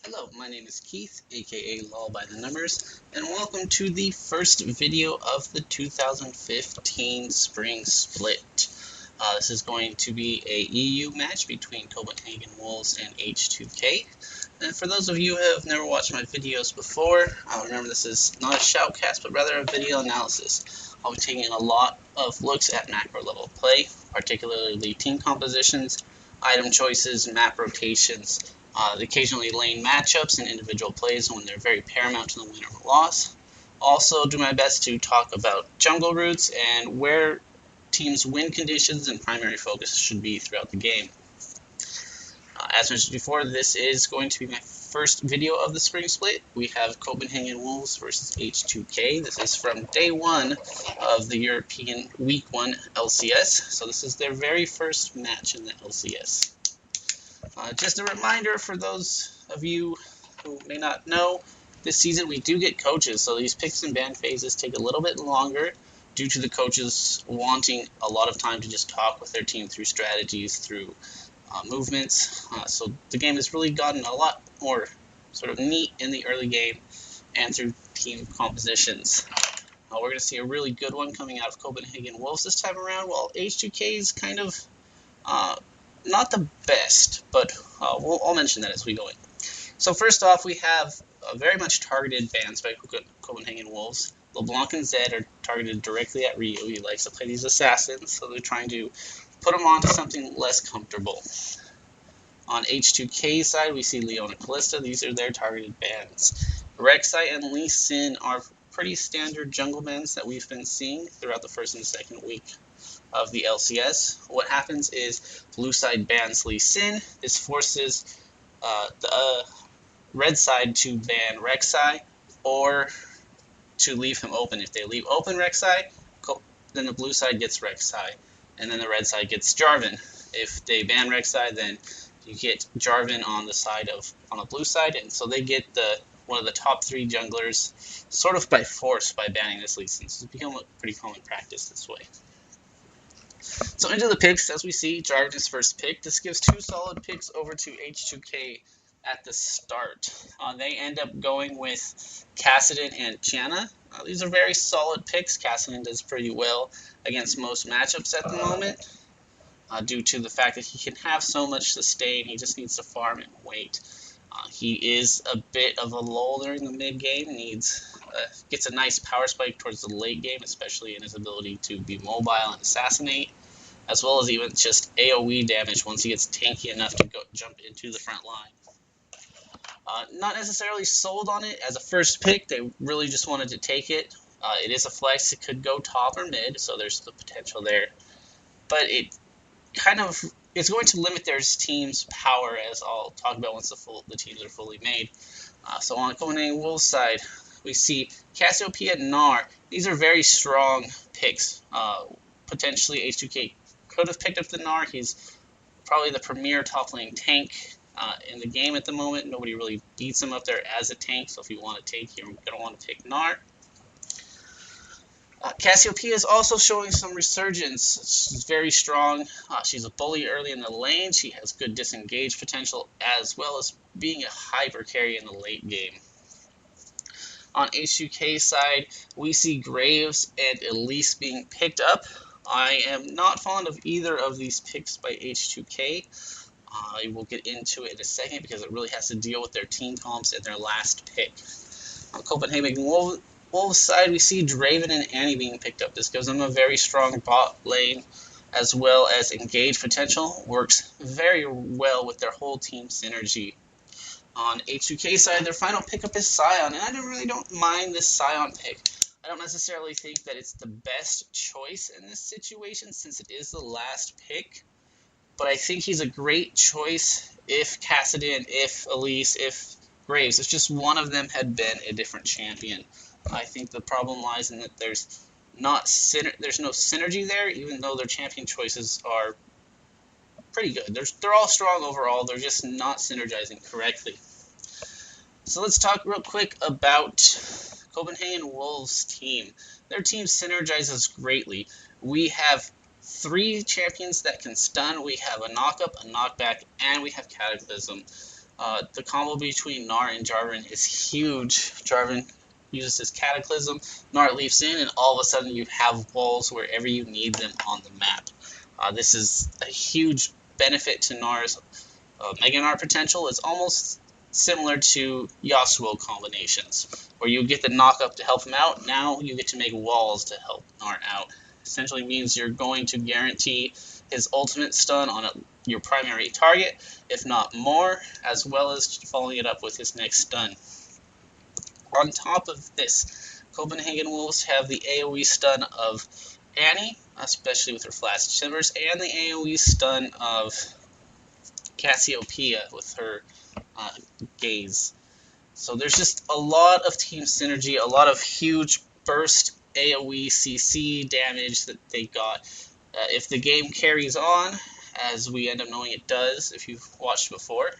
Hello, my name is Keith, aka LoLByTheNumbers, and welcome to the first video of the 2015 Spring Split. This is going to be a EU match between Copenhagen Wolves and H2K. And for those of you who have never watched my videos before, remember this is not a shoutcast, but rather a video analysis. I'll be taking a lot of looks at macro level play, particularly team compositions, item choices, map rotations, occasionally lane matchups and individual plays when they're very paramount to the win or loss. Also, do my best to talk about jungle routes and where teams' win conditions and primary focus should be throughout the game. As mentioned before, this is going to be my first video of the Spring Split. We have Copenhagen Wolves versus H2K. This is from day one of the European Week 1 LCS, so this is their very first match in the LCS. Just a reminder for those of you who may not know, this season we do get coaches, so these picks and ban phases take a little bit longer due to the coaches wanting a lot of time to just talk with their team through strategies, through movements. So the game has really gotten a lot more sort of neat in the early game and through team compositions. We're going to see a really good one coming out of Copenhagen Wolves this time around, while H2K is kind of not the best, but I'll mention that as we go in. So first off, we have very much targeted bans by Copenhagen Wolves. LeBlanc and Zed are targeted directly at Ryu. He likes to play these assassins, so they're trying to put him onto something less comfortable. On H2K side, we see Leon and Kalista. These are their targeted bans. Rek'Sai and Lee Sin are pretty standard jungle bans that we've been seeing throughout the first and second week of the LCS. What happens is blue side bans Lee Sin. This forces the red side to ban Rek'Sai or to leave him open. If they leave open Rek'Sai, then the blue side gets Rek'Sai, and then the red side gets Jarvan. If they ban Rek'Sai, then you get Jarvan on the blue side, and so they get one of the top three junglers sort of by force by banning this Lee Sin. So it's become a pretty common practice this way. So into the picks, as we see, Jarvan's first pick. This gives two solid picks over to H2K at the start. They end up going with Kassadin and Janna. These are very solid picks. Kassadin does pretty well against most matchups at the moment due to the fact that he can have so much sustain. He just needs to farm and wait. He is a bit of a lull during the mid game. Gets a nice power spike towards the late game, especially in his ability to be mobile and assassinate, as well as even just AoE damage once he gets tanky enough to jump into the front line. Not necessarily sold on it as a first pick. They really just wanted to take it. It is a flex. It could go top or mid, so there's the potential there. But it's going to limit their team's power, as I'll talk about once the teams are fully made. So on Copenhagen Wolves side, we see Cassiopeia and Gnar. These are very strong picks. Potentially H2K could have picked up the Gnar. He's probably the premier top lane tank in the game at the moment. Nobody really beats him up there as a tank, so if you want to take, you're going to want to pick Gnar. Cassiopeia is also showing some resurgence. She's very strong. She's a bully early in the lane. She has good disengage potential, as well as being a hyper carry in the late game. On H2K side, we see Graves and Elise being picked up. I am not fond of either of these picks by H2K. I will get into it in a second because it really has to deal with their team comps and their last pick. On Copenhagen Wolves side, we see Draven and Annie being picked up. This gives them a very strong bot lane, as well as engage potential. Works very well with their whole team synergy. On H2K side, their final pickup is Sion, and I really don't mind this Sion pick. I don't necessarily think that it's the best choice in this situation since it is the last pick, but I think he's a great choice if Kassadin, if Elise, if Graves, if just one of them had been a different champion. I think the problem lies in that there's no synergy there, even though their champion choices are pretty good. They're all strong overall. They're just not synergizing correctly. So let's talk real quick about Copenhagen Wolves' team. Their team synergizes greatly. We have 3 champions that can stun. We have a knock-up, a knockback, and we have Cataclysm. The combo between Gnar and Jarvan is huge. Jarvan uses his Cataclysm, Gnar leaps in, and all of a sudden you have walls wherever you need them on the map. This is a huge benefit to Gnar's Mega Gnar potential. It's almost similar to Yasuo combinations, where you get the knock up to help him out. Now you get to make walls to help Gnar out. Essentially means you're going to guarantee his ultimate stun on your primary target, if not more, as well as following it up with his next stun. On top of this, Copenhagen Wolves have the AoE stun of Annie, especially with her Flash Timbers, and the AoE stun of Cassiopeia with her Gaze. So there's just a lot of team synergy, a lot of huge burst AoE CC damage that they got. If the game carries on, as we end up knowing it does if you've watched before,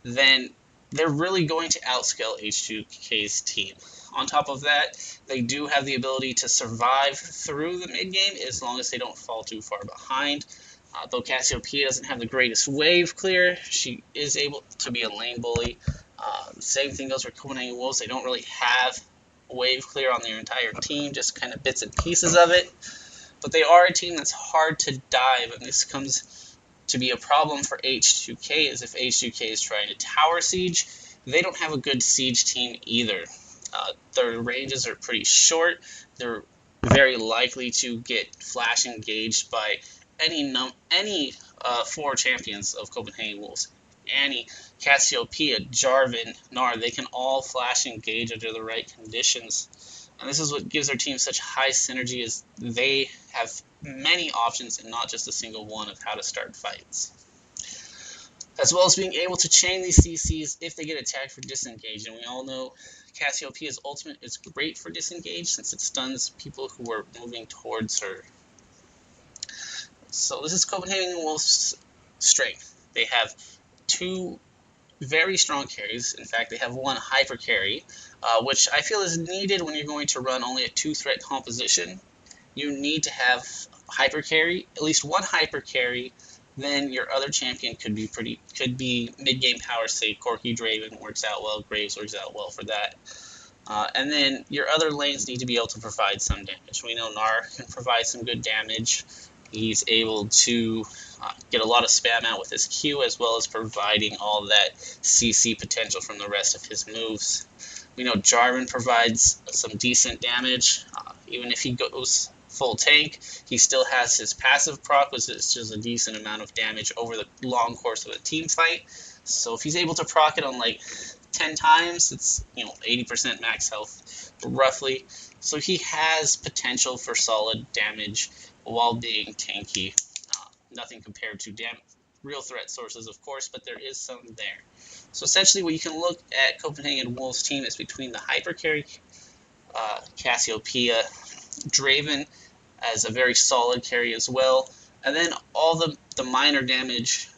then they're really going to outscale H2K's team. On top of that, they do have the ability to survive through the mid game as long as they don't fall too far behind. Though Cassiopeia doesn't have the greatest wave clear, she is able to be a lane bully. Same thing goes for Copenhagen Wolves. They don't really have wave clear on their entire team, just kind of bits and pieces of it. But they are a team that's hard to dive, and this comes to be a problem for H2K, is if H2K is trying to tower siege, they don't have a good siege team either. Their ranges are pretty short. They're very likely to get flash engaged by any 4 champions of Copenhagen Wolves. Annie, Cassiopeia, Jarvan, Gnar, they can all flash engage under the right conditions. And this is what gives their team such high synergy, is they have many options and not just a single one of how to start fights. As well as being able to chain these CCs if they get attacked for disengage. And we all know Cassiopeia's ultimate is great for disengage since it stuns people who are moving towards her. So this is Copenhagen Wolves' strength. They have 2 very strong carries. In fact, they have 1 hyper carry, which I feel is needed when you're going to run only a 2-threat composition. You need to have hyper carry, at least 1 hyper carry. Then your other champion could be mid-game power. Say Corki Draven works out well, Graves works out well for that. And then your other lanes need to be able to provide some damage. We know Gnar can provide some good damage. He's able to get a lot of spam out with his Q, as well as providing all that CC potential from the rest of his moves. We know Jarvan provides some decent damage. Even if he goes full tank, he still has his passive proc, which is just a decent amount of damage over the long course of a team fight. So if he's able to proc it on like 10 times, it's 80% max health, roughly. So he has potential for solid damage while being tanky. Nothing compared to real threat sources, of course, but there is some there. So essentially what you can look at Copenhagen Wolves' team is between the hyper carry Cassiopeia, Draven as a very solid carry as well, and then all the minor damage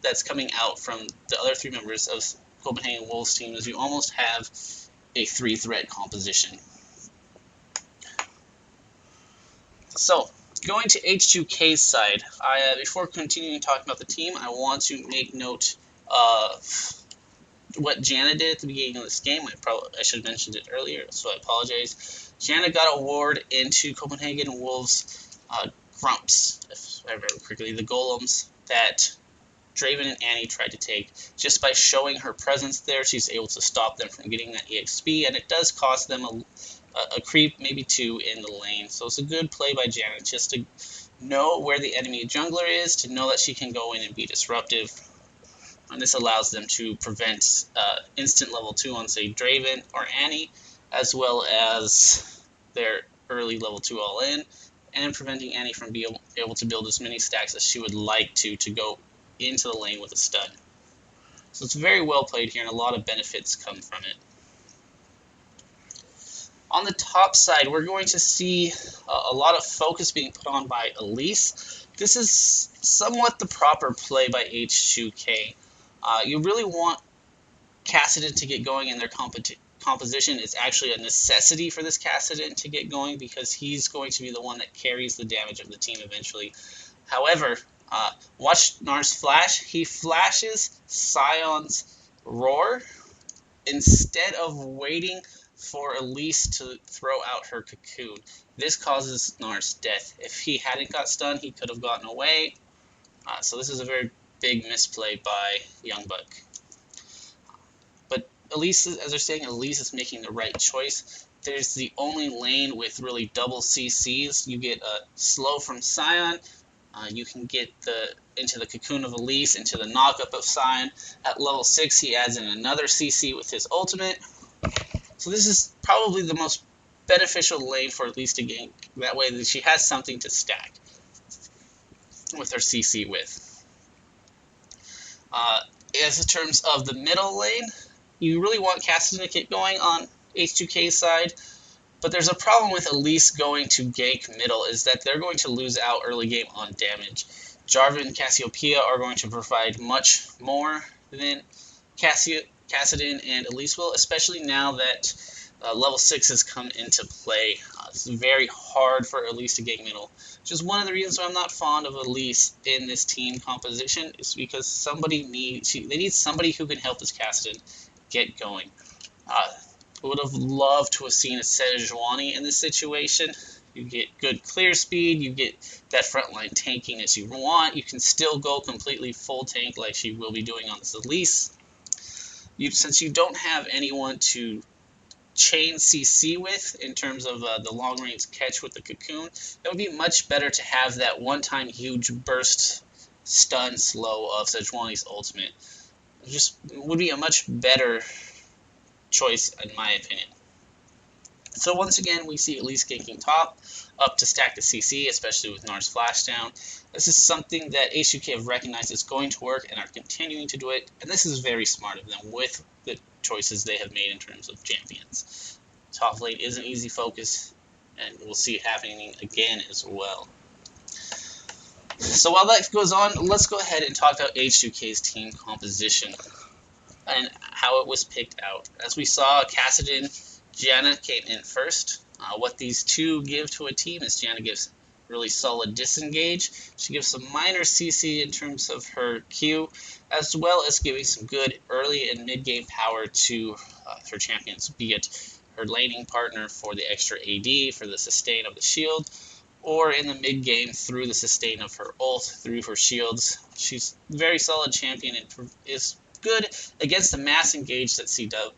that's coming out from the other 3 members of Copenhagen Wolves' team, is you almost have a 3-threat composition. So, going to H2K's side, before continuing talking about the team, I want to make note of what Janna did at the beginning of this game. I should have mentioned it earlier, so I apologize. Janna got a ward into Copenhagen Wolves' Grumps, if I remember correctly, the golems that Draven and Annie tried to take. Just by showing her presence there, she's able to stop them from getting that EXP, and it does cost them a creep, maybe 2 in the lane. So it's a good play by Janna, just to know where the enemy jungler is, to know that she can go in and be disruptive. And this allows them to prevent instant level 2 on, say, Draven or Annie, as well as their early level 2 all-in, and preventing Annie from being able to build as many stacks as she would like to go into the lane with a stun. So it's very well played here, and a lot of benefits come from it. On the top side, we're going to see a lot of focus being put on by Elise. This is somewhat the proper play by H2K. You really want Kassadin to get going in their composition. It's actually a necessity for this Kassadin to get going, because he's going to be the one that carries the damage of the team eventually. However, watch Gnar's flash. He flashes, scions, Roar, instead of waiting for Elise to throw out her cocoon. This causes Gnar's death. If he hadn't got stunned, he could have gotten away. So this is a very big misplay by Youngbuck. But Elise, as they're saying, Elise is making the right choice. There's the only lane with really double CCs. You get a slow from Scion. You can get into the cocoon of Elise, into the knockup of Scion. At level 6, he adds in another CC with his ultimate. So this is probably the most beneficial lane for Elise to gank. That way that she has something to stack with her CC with. As in terms of the middle lane, you really want Cassidy to get going on H2K's side. But there's a problem with Elise going to gank middle, is that they're going to lose out early game on damage. Jarvan and Cassiopeia are going to provide much more than Kassadin and Elise will, especially now that level 6 has come into play. It's very hard for Elise to gank middle. Which is one of the reasons why I'm not fond of Elise in this team composition, is because they need somebody who can help this Kassadin get going. Would have loved to have seen a Sejuani in this situation. You get good clear speed, you get that frontline tanking as you want. You can still go completely full tank like she will be doing on this Elise. Since you don't have anyone to chain CC with in terms of the long range catch with the cocoon, it would be much better to have that one-time huge burst stun slow of Sejuani's ultimate. It just would be a much better choice in my opinion. So once again, we see Elise ganking top up to stack the CC, especially with Gnar's flashdown. This is something that H2K have recognized is going to work and are continuing to do it, and this is very smart of them with the choices they have made in terms of champions. Top lane is an easy focus, and we'll see it happening again as well. So while that goes on, let's go ahead and talk about H2K's team composition and how it was picked out. As we saw, Kassadin, Gianna came in first. What these two give to a team is Gianna gives really solid disengage. She gives some minor CC in terms of her Q, as well as giving some good early and mid-game power to her champions, be it her laning partner for the extra AD, for the sustain of the shield, or in the mid-game through the sustain of her ult, through her shields. She's a very solid champion and is good against the mass engage that CW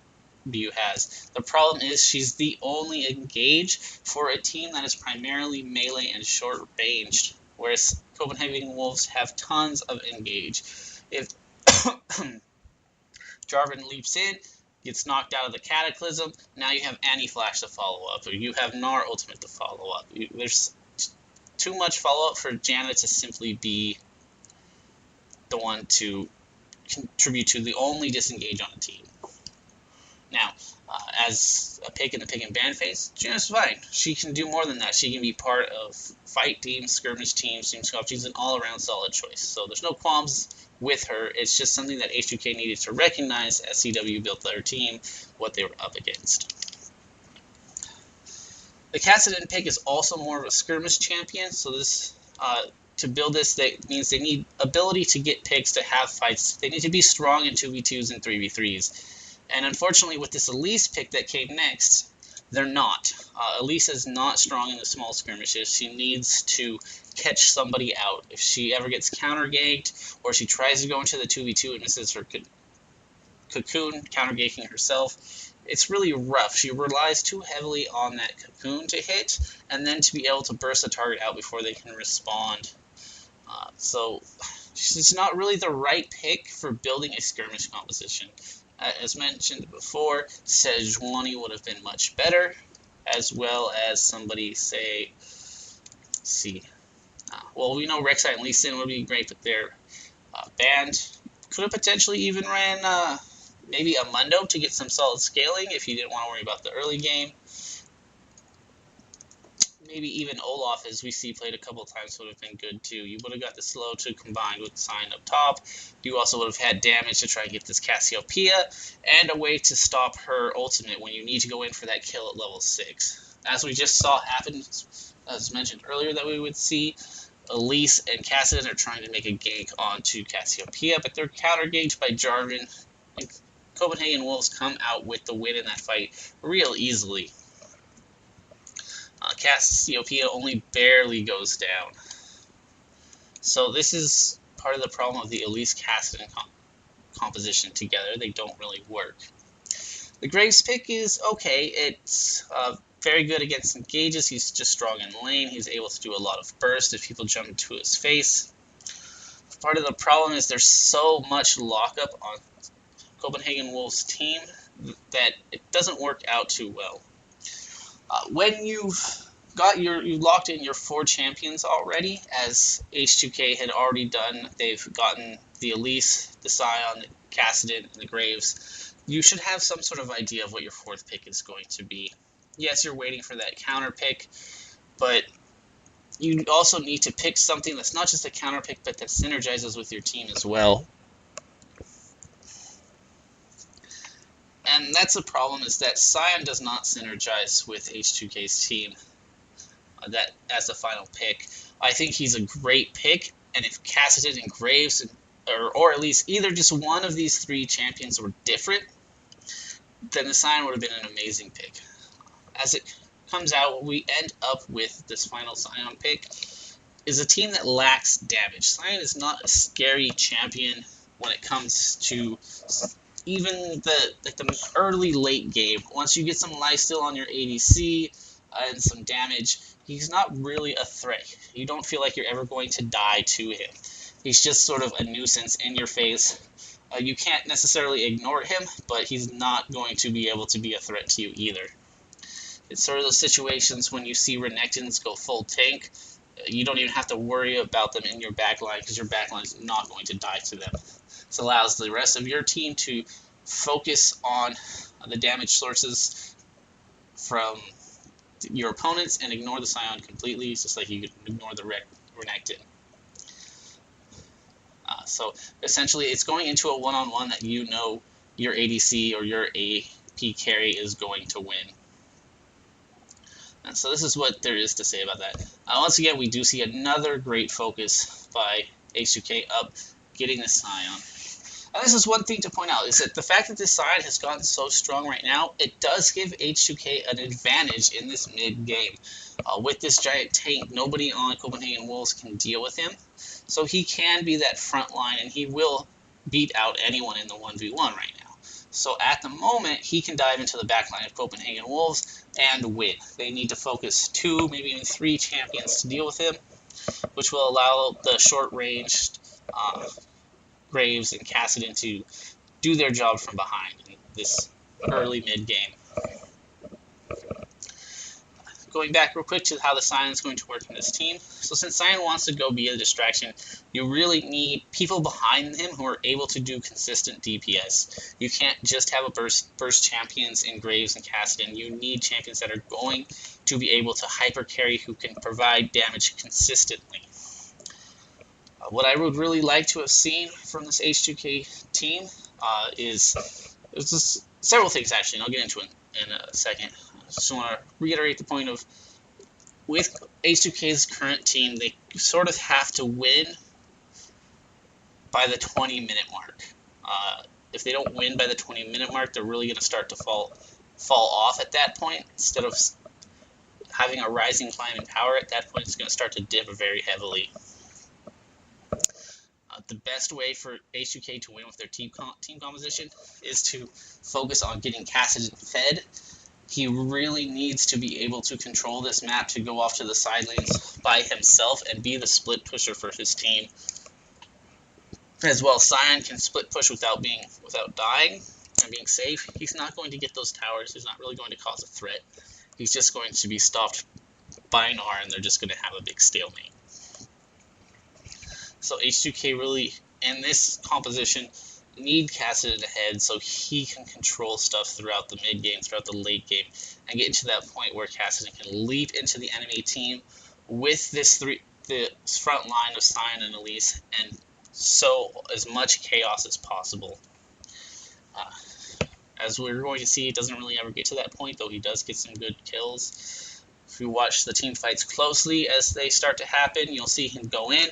has. The problem is she's the only engage for a team that is primarily melee and short-ranged, whereas Copenhagen Wolves have tons of engage. If Jarvan leaps in, gets knocked out of the Cataclysm, now you have Anti-Flash to follow up, or you have Gnar Ultimate to follow up. There's too much follow-up for Janet to simply be the one to contribute to the only disengage on a team. Now, as a pick in the pick and ban phase, Janet's fine. She can do more than that. She can be part of fight teams, skirmish teams, team squad. She's an all-around solid choice. So there's no qualms with her. It's just something that H2K needed to recognize as CW built their team, what they were up against. The Kassadin pick is also more of a skirmish champion, so this to build this, that means they need ability to get picks to have fights. They need to be strong in 2v2s and 3v3s. And unfortunately, with this Elise pick that came next, they're not. Elise is not strong in the small skirmishes. She needs to catch somebody out. If she ever gets counter-ganked, or she tries to go into the 2v2 and misses her cocoon, counter-ganking herself, it's really rough. She relies too heavily on that cocoon to hit, and then to be able to burst the target out before they can respond. So she's not really the right pick for building a skirmish composition. As mentioned before, Sejuani would have been much better, as well as somebody say, well, we know Rek'Sai and Lee Sin would be great, but they're banned. Could have potentially even ran maybe a Mundo to get some solid scaling if you didn't want to worry about the early game. Maybe even Olaf, as we see played a couple times, would have been good too. You would have got the slow to combine with Sign up top. You also would have had damage to try and get this Cassiopeia, and a way to stop her ultimate when you need to go in for that kill at level 6. As we just saw happen, as mentioned earlier, that we would see, Elise and Kassadin are trying to make a gank onto Cassiopeia, but they're counter-ganked by Jarvan. Copenhagen Wolves come out with the win in that fight real easily. Cassiopeia only barely goes down. So this is part of the problem of the Elise Cassidy composition together. They don't really work. The Graves pick is okay. It's very good against engages. He's just strong in lane. He's able to do a lot of burst if people jump into his face. Part of the problem is there's so much lockup on Copenhagen Wolves' team that it doesn't work out too well. When you've you locked in your 4 champions already, as H2K had already done, they've gotten the Elise, the Scion, the Cassidon, and the Graves. You should have some sort of idea of what your 4th pick is going to be. Yes, you're waiting for that counter pick, but you also need to pick something that's not just a counter pick, but that synergizes with your team as well. And that's the problem, is that Scion does not synergize with H2K's team that as the final pick. I think he's a great pick, and if Cassidon and Graves, or at least either just one of these 3 champions were different, then the Scion would have been an amazing pick. As it comes out, what we end up with this final Scion pick is a team that lacks damage. Scion is not a scary champion when it comes to even the early late game. Once you get some lifesteal on your ADC and some damage, he's not really a threat. You don't feel like you're ever going to die to him. He's just sort of a nuisance in your face. You can't necessarily ignore him, but he's not going to be able to be a threat to you either. It's sort of those situations when you see Renekton's go full tank, you don't even have to worry about them in your backline because your backline is not going to die to them. This allows the rest of your team to focus on the damage sources from your opponents and ignore the Scion completely. It's just like you could ignore the Renekton. So essentially, it's going into a one-on-one that you know your ADC or your AP carry is going to win. And so this is what there is to say about that. Once again, we do see another great focus by H2K up getting the Scion. And this is one thing to point out, is that the fact that this Scion has gotten so strong right now, it does give H2K an advantage in this mid-game. With this giant tank, nobody on Copenhagen Wolves can deal with him. So he can be that front line, and he will beat out anyone in the 1v1 right now. So at the moment, he can dive into the backline of Copenhagen Wolves and win. They need to focus 2, maybe even 3 champions to deal with him, which will allow the short-ranged Graves and Cassidon to do their job from behind in this early mid-game. Going back real quick to how the Scion is going to work in this team. So since Scion wants to go be a distraction, you really need people behind him who are able to do consistent DPS. You can't just have a burst champions in Graves and Cassidon. You need champions that are going to be able to hyper carry, who can provide damage consistently. What I would really like to have seen from this H2K team is just several things, actually, and I'll get into it in a second. I just want to reiterate the point of, with H2K's current team, they sort of have to win by the 20-minute mark. If they don't win by the 20-minute mark, they're really going to start to fall off at that point. Instead of having a rising climb in power at that point, it's going to start to dip very heavily. The best way for H2K to win with their team composition is to focus on getting Cassidon fed. He really needs to be able to control this map, to go off to the side lanes by himself and be the split pusher for his team. As well, Scion can split push without dying and being safe. He's not going to get those towers. He's not really going to cause a threat. He's just going to be stopped by an R, and they're just going to have a big stalemate. So H2K really, in this composition, need Cassidon ahead so he can control stuff throughout the mid-game, throughout the late game, and get into that point where Cassidon can leap into the enemy team with the front line of Scion and Elise, and sow as much chaos as possible. As we're going to see, it doesn't really ever get to that point, though he does get some good kills. If you watch the team fights closely as they start to happen, you'll see him go in,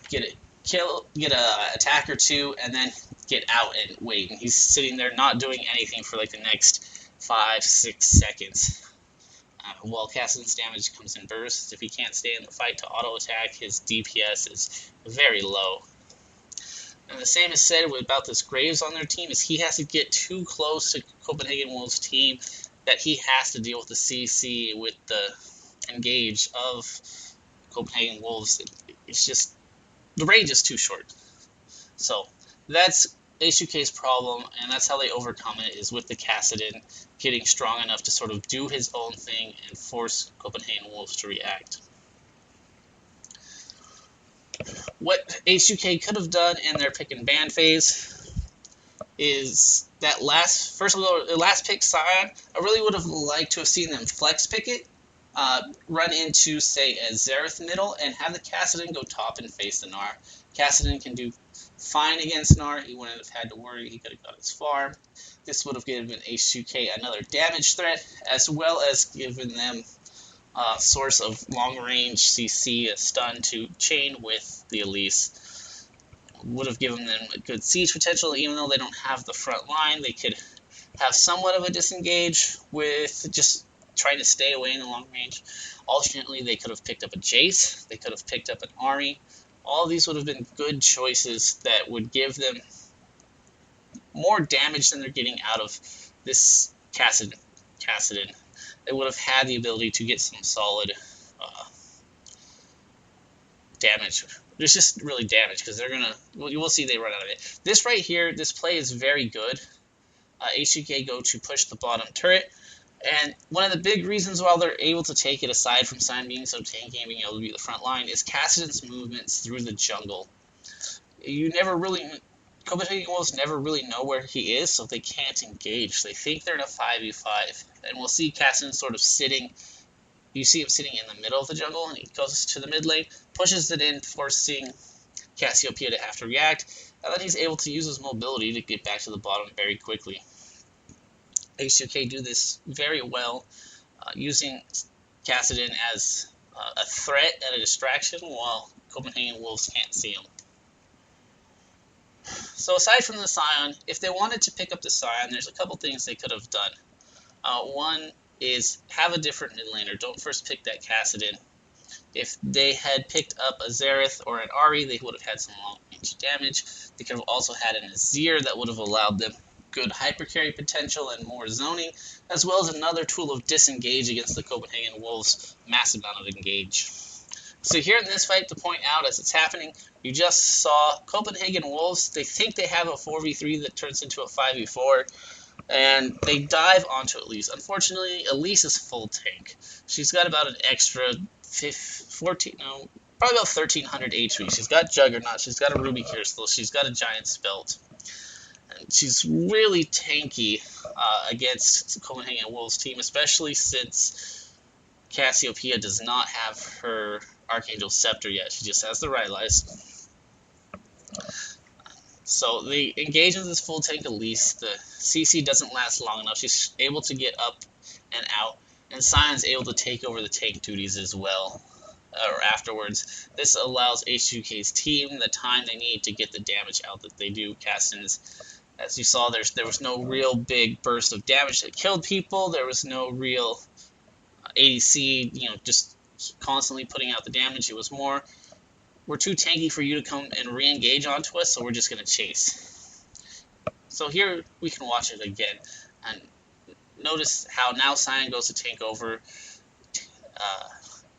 get a attack or two, and then get out and wait. And he's sitting there not doing anything for like the next 5-6 seconds. While Kassadin's damage comes in bursts, if he can't stay in the fight to auto-attack, his DPS is very low. And the same is said about this Graves on their team, is he has to get too close to Copenhagen Wolves' team that he has to deal with the CC with the engage of Copenhagen Wolves. It's just, the range is too short. So that's H2K's problem, and that's how they overcome it, is with the Kassadin getting strong enough to sort of do his own thing and force Copenhagen Wolves to react. What H2K could have done in their pick and ban phase is that last pick Scion, I really would have liked to have seen them flex pick it, run into, say, a Xerath middle, and have the Kassadin go top and face the Gnar. Kassadin can do fine against Gnar. He wouldn't have had to worry. He could have got his farm. This would have given H2K another damage threat, as well as given them a source of long-range CC, a stun to chain with the Elise. Would have given them a good siege potential. Even though they don't have the front line, they could have somewhat of a disengage with just trying to stay away in the long range. Alternately, they could have picked up a Jace. They could have picked up an Ahri. All of these would have been good choices that would give them more damage than they're getting out of this Kassadin. They would have had the ability to get some solid damage. There's just really damage, because they're gonna. Well, you will see they run out of it. This right here, this play is very good. H2K go to push the bottom turret, and one of the big reasons why they're able to take it, aside from Scion being so tanky and being able to be the front line, is Kassadin's movements through the jungle. Copenhagen Wolves never really know where he is, so they can't engage. They think they're in a 5v5, and we'll see Kassadin sort of sitting. You see him sitting in the middle of the jungle, and he goes to the mid lane, pushes it in, forcing Cassiopeia to have to react, and then he's able to use his mobility to get back to the bottom very quickly. H2K do this very well, using Kassadin as a threat and a distraction, while Copenhagen Wolves can't see him. So aside from the Scion, if they wanted to pick up the Scion, there's a couple things they could have done. One is have a different mid laner. Don't first pick that Kassadin. If they had picked up a Xerath or an Ahri, they would have had some long range damage. They could have also had an Azir that would have allowed them good hypercarry potential and more zoning, as well as another tool of disengage against the Copenhagen Wolves' massive amount of engage. So here in this fight, to point out as it's happening, you just saw Copenhagen Wolves. They think they have a 4v3 that turns into a 5v4, and they dive onto Elise. Unfortunately, Elise is full tank. She's got about an extra probably about 1300 HP. She's got Juggernaut, she's got a Ruby Crystal, she's got a Giant's Belt. And she's really tanky against the Copenhagen Wolves team, especially since Cassiopeia does not have her Archangel Scepter yet. She just has the Rylai's. So they engage with this full tank Elise. The CC doesn't last long enough. She's able to get up and out, and Sion's able to take over the tank duties as well, or afterwards. This allows H2K's team the time they need to get the damage out that they do. Kassadin's, as you saw, there was no real big burst of damage that killed people. There was no real ADC, just constantly putting out the damage. It was more, we're too tanky for you to come and re-engage onto us, so we're just going to chase. So here we can watch it again, and notice how now Sion goes to tank over.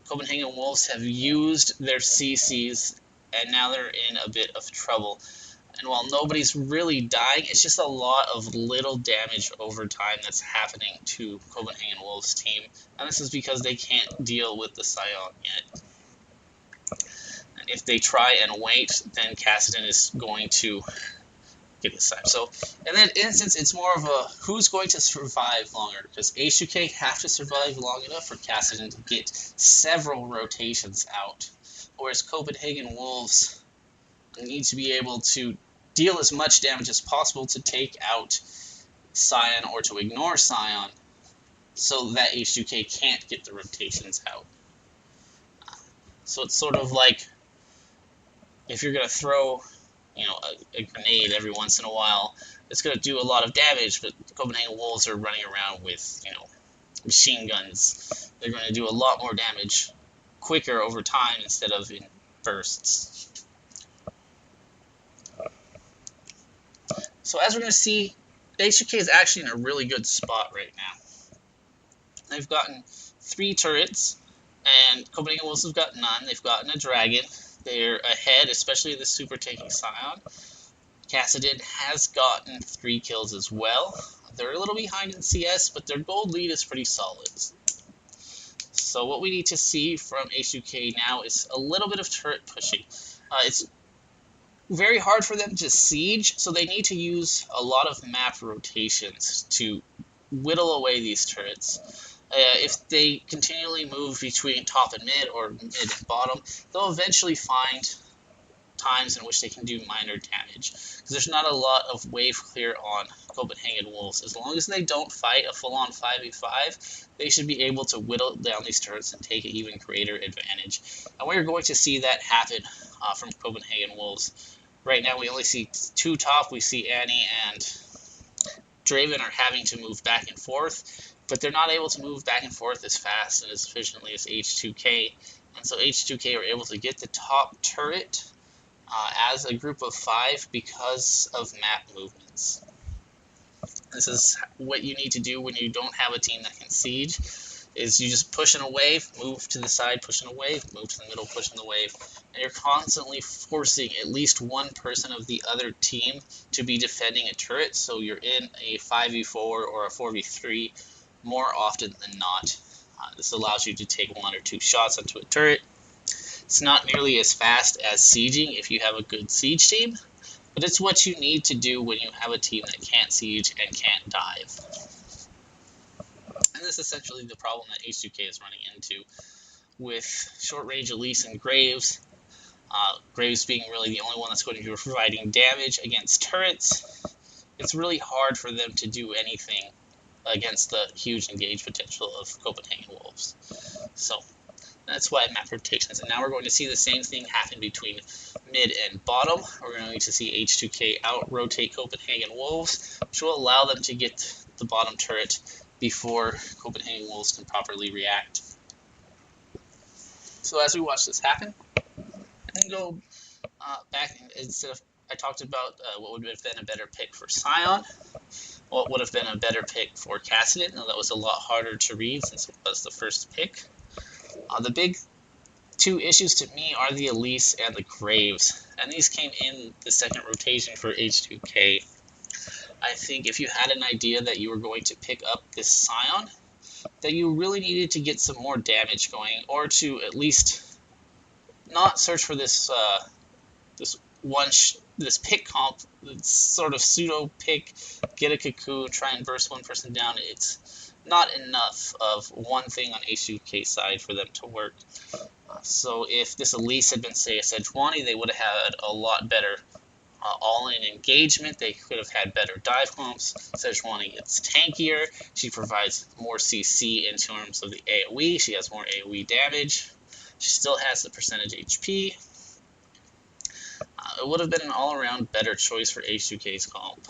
Copenhagen Wolves have used their CCs, and now they're in a bit of trouble. And while nobody's really dying, it's just a lot of little damage over time that's happening to Copenhagen Wolves' team. And this is because they can't deal with the Scion yet. And if they try and wait, then Kassadin is going to get this time. So in that instance, it's more of a who's going to survive longer, because H2K have to survive long enough for Kassadin to get several rotations out, whereas Copenhagen Wolves need to be able to deal as much damage as possible to take out Sion or to ignore Sion, so that H2K can't get the rotations out. So it's sort of like if you're going to throw a grenade every once in a while, it's going to do a lot of damage, but the Copenhagen Wolves are running around with, machine guns. They're going to do a lot more damage quicker over time instead of in bursts. So as we're going to see, H2K is actually in a really good spot right now. They've gotten 3 turrets, and Copenhagen Wolves have got none. They've gotten a dragon. They're ahead, especially the super tanking Scion. Kassadin has gotten 3 kills as well. They're a little behind in CS, but their gold lead is pretty solid. So what we need to see from H2K now is a little bit of turret pushing. It's very hard for them to siege, so they need to use a lot of map rotations to whittle away these turrets. If they continually move between top and mid, or mid and bottom, they'll eventually find times in which they can do minor damage, because there's not a lot of wave clear on Copenhagen Wolves. As long as they don't fight a full-on 5v5, they should be able to whittle down these turrets and take an even greater advantage. And we're going to see that happen from Copenhagen Wolves. Right now we only see 2 top. We see Annie and Draven are having to move back and forth, but they're not able to move back and forth as fast and as efficiently as H2K. And so H2K are able to get the top turret as a group of 5 because of map movements. This is what you need to do when you don't have a team that can siege, is you just push in a wave, move to the side, push in a wave, move to the middle, push in the wave, and you're constantly forcing at least one person of the other team to be defending a turret, so you're in a 5v4 or a 4v3 more often than not. This allows you to take 1 or 2 shots onto a turret. It's not nearly as fast as sieging if you have a good siege team, but it's what you need to do when you have a team that can't siege and can't dive. And this is essentially the problem that H2K is running into with short-range Elise and Graves. Graves being really the only one that's going to be providing damage against turrets. It's really hard for them to do anything against the huge engage potential of Copenhagen Wolves. So that's why map rotations. And now we're going to see the same thing happen between mid and bottom. We're going to see H2K out-rotate Copenhagen Wolves, which will allow them to get the bottom turret before Copenhagen Wolves can properly react. So as we watch this happen, and go back, instead of, I talked about what would have been a better pick for Scion, what would have been a better pick for Kassadin. Now that was a lot harder to read since it was the first pick. The big 2 issues to me are the Elise and the Graves, and these came in the second rotation for H2K. I think if you had an idea that you were going to pick up this Scion, that you really needed to get some more damage going, or to at least not search for this this pick comp, this sort of pseudo pick, get a cocoon, try and burst one person down. It's not enough of one thing on H2K's side for them to work. So if this Elise had been, say, a Sejuani, they would have had a lot better all-in engagement. They could have had better dive comps. Sejuani gets tankier. She provides more CC in terms of the AoE. She has more AoE damage. She still has the percentage HP. It would have been an all-around better choice for H2K's comp.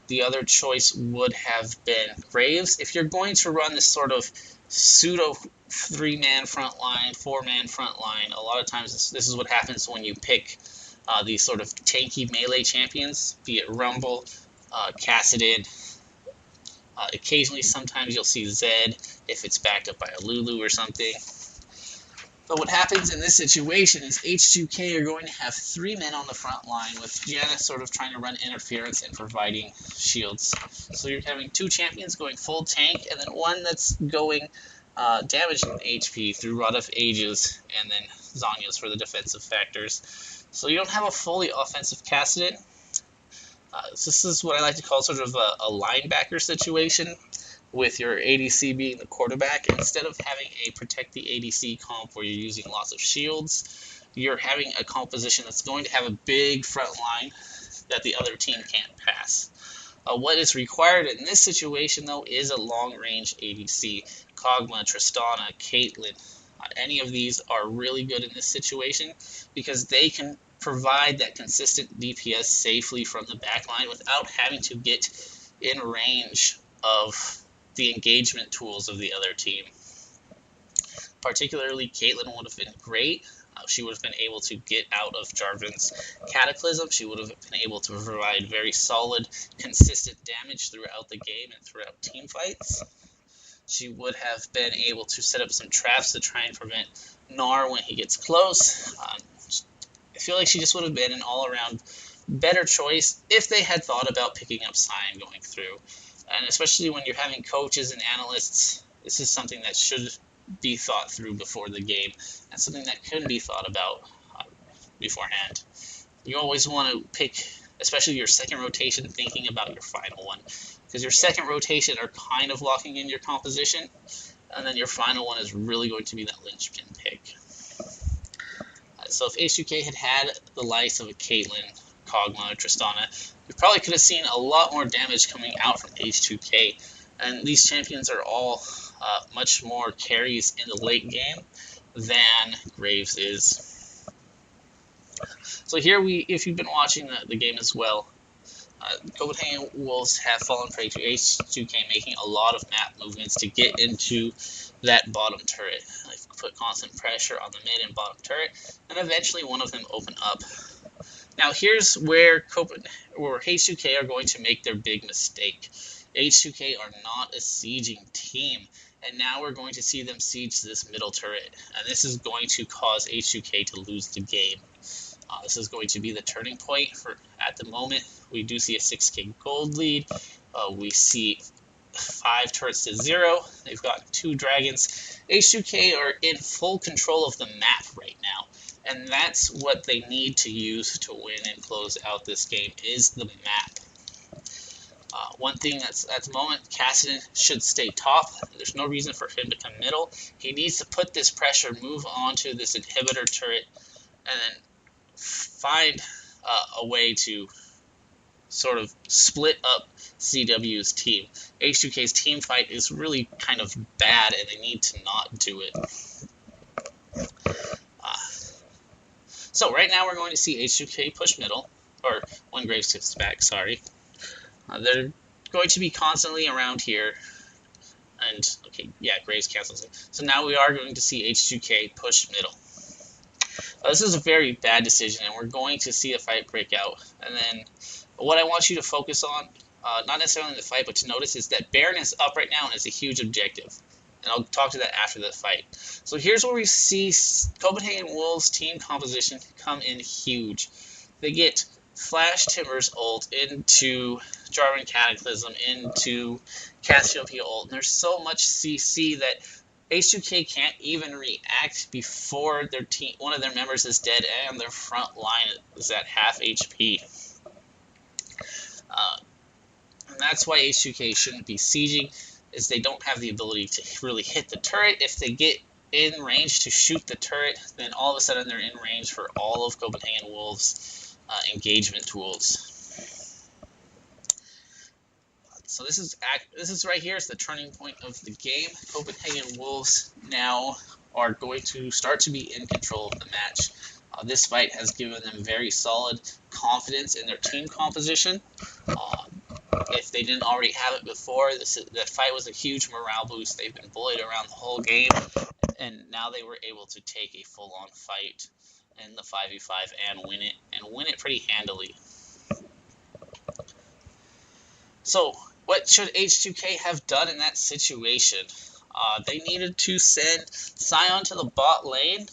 The other choice would have been Graves. If you're going to run this sort of pseudo 3-man front line, 4-man front line, a lot of times this is what happens when you pick these sort of tanky melee champions, be it Rumble, Kassadin. Occasionally, sometimes you'll see Zed if it's backed up by a Lulu or something. But what happens in this situation is H2K are going to have 3 men on the front line, with Janna sort of trying to run interference and providing shields. So you're having 2 champions going full tank, and then one that's going damaging HP through Rod of Ages, and then Zhonya's for the defensive factors. So you don't have a fully offensive Kassadin. This is what I like to call sort of a linebacker situation, with your ADC being the quarterback. Instead of having a protect the ADC comp where you're using lots of shields, you're having a composition that's going to have a big front line that the other team can't pass. What is required in this situation, though, is a long-range ADC. Kog'Maw, Tristana, Caitlyn, any of these are really good in this situation because they can provide that consistent DPS safely from the backline without having to get in range of the engagement tools of the other team. Particularly, Caitlyn would have been great. She would have been able to get out of Jarvan's Cataclysm. She would have been able to provide very solid, consistent damage throughout the game and throughout team fights. She would have been able to set up some traps to try and prevent Gnar when he gets close. I feel like she just would have been an all-around better choice if they had thought about picking up Sion going through. And especially when you're having coaches and analysts, this is something that should be thought through before the game, and something that couldn't be thought about beforehand. You always want to pick, especially your second rotation, thinking about your final one, because your second rotation are kind of locking in your composition, and then your final one is really going to be that linchpin pick. So if H2K had the likes of a Caitlyn, Kog'Maw, or Tristana, we probably could have seen a lot more damage coming out from H2K, and these champions are all much more carries in the late game than Graves is. So here if you've been watching the game as well, Copenhagen Wolves have fallen prey to H2K making a lot of map movements to get into that bottom turret. They've put constant pressure on the mid and bottom turret, and eventually one of them open up. Now here's where H2K are going to make their big mistake. H2K are not a sieging team, and now we're going to see them siege this middle turret, and this is going to cause H2K to lose the game. This is going to be the turning point at the moment. We do see a 6k gold lead. We see 5 turrets to 0. They've got 2 dragons. H2K are in full control of the map right now, and that's what they need to use to win and close out this game is the map. One thing that's at the moment, Cassidy should stay top. There's no reason for him to come middle. He needs to put this pressure, move on to this inhibitor turret, and then find a way to sort of split up CW's team. H2K's team fight is really kind of bad, and they need to not do it. So right now we're going to see H2K push middle, or when Graves gets back, sorry. They're going to be constantly around here, and okay, yeah, Graves cancels it. So now we are going to see H2K push middle. This is a very bad decision, and we're going to see a fight break out. And then what I want you to focus on, not necessarily in the fight, but to notice is that Baron is up right now and is a huge objective. And I'll talk to that after the fight. So here's where we see Copenhagen Wolves team composition come in huge. They get Flash Timbers ult into Jarvan Cataclysm, into Cassiopeia ult. And there's so much CC that H2K can't even react before their team, one of their members is dead and their front line is at half HP. And that's why H2K shouldn't be sieging, is they don't have the ability to really hit the turret. If they get in range to shoot the turret, then all of a sudden they're in range for all of Copenhagen Wolves' engagement tools. So this is right here is the turning point of the game. Copenhagen Wolves now are going to start to be in control of the match. This fight has given them very solid confidence in their team composition. If they didn't already have it before, that fight was a huge morale boost. They've been bullied around the whole game, and now they were able to take a full-on fight in the 5v5 and win it pretty handily. So what should H2K have done in that situation? They needed to send Sion to the bot lane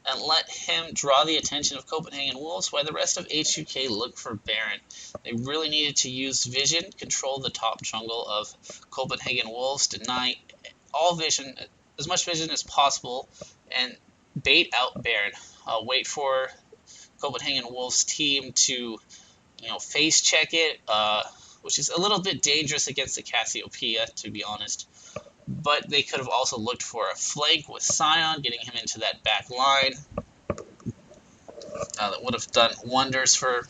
and let him draw the attention of Copenhagen Wolves, while the rest of H2K looked for Baron. They really needed to use vision, control the top jungle of Copenhagen Wolves, deny all vision, as much vision as possible, and bait out Baron. Wait for Copenhagen Wolves team to, face check it, which is a little bit dangerous against the Cassiopeia, to be honest. But they could have also looked for a flank with Sion, getting him into that back line. That would have done wonders for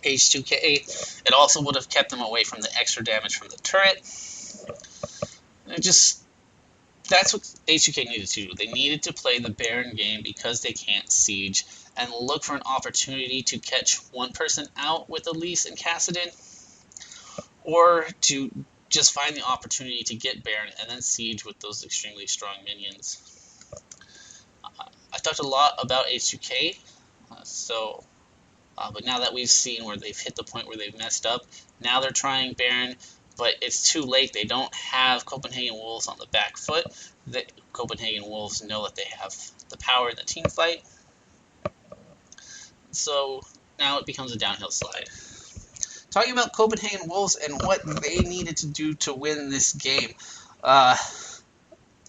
H2K. It also would have kept them away from the extra damage from the turret. That's what H2K needed to do. They needed to play the Baron game because they can't siege. and look for an opportunity to catch one person out with Elise and Kassadin, or to just find the opportunity to get Baron and then siege with those extremely strong minions. I talked a lot about H2K, but now that we've seen where they've hit the point where they've messed up, now they're trying Baron, but it's too late. They don't have Copenhagen Wolves on the back foot. The Copenhagen Wolves know that they have the power in the team fight, so now it becomes a downhill slide. Talking about Copenhagen Wolves and what they needed to do to win this game.